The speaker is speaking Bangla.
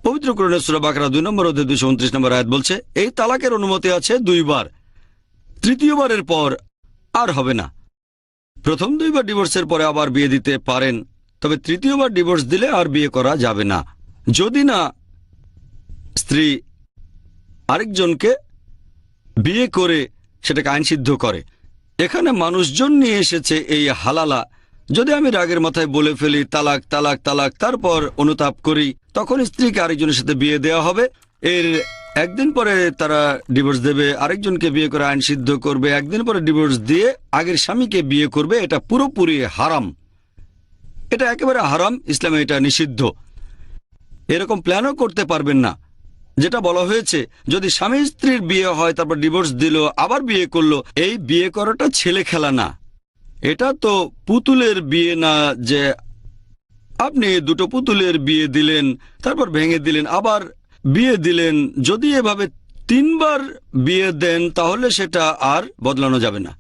পবিত্র কোরআনের সূরা বাকারা 2 নম্বর অধ্যায় 229 নম্বর আয়াত বলছে, এই তালাকের অনুমতি আছে 2 বার, তৃতীয়বারের পর আর হবে না। প্রথম 2 বার ডিভোর্সের পরে আবার বিয়ে দিতে পারেন, তবে তৃতীয়বার ডিভোর্স দিলে আর বিয়ে করা যাবে না, যদি না স্ত্রী আরেকজনকে বিয়ে করে সেটাকে আইনসিদ্ধ করে। এখানে মানুষজন নিয়ে এসেছে এই হালালা। যদি আমি রাগের মাথায় বলে ফেলি তালাক তালাক তালাক, তারপর অনুতাপ করি, তখন স্ত্রীকে আরেকজনের সাথে বিয়ে দেওয়া হবে। এর একদিন পরে তারা ডিভোর্স দেবে, আরেকজনকে বিয়ে করে আইন সিদ্ধ করবে, একদিন পরে ডিভোর্স দিয়ে আগের স্বামীকে বিয়ে করবে। এটা পুরোপুরি হারাম, এটা একেবারে হারাম। ইসলামে এটা নিষিদ্ধ। এরকম প্ল্যানও করতে পারবেন না। যেটা বলা হয়েছে, যদি স্বামী স্ত্রীর বিয়ে হয় তারপর ডিভোর্স দিল আবার বিয়ে করলো, এই বিয়ে করাটা ছেলে খেলা না। এটা তো পুতুলের বিয়ে না যে আপনি 2টো পুতুলের বিয়ে দিলেন, তারপর ভেঙে দিলেন, আবার বিয়ে দিলেন। যদি এভাবে 3 বার বিয়ে দেন তাহলে সেটা আর বদলানো যাবে না।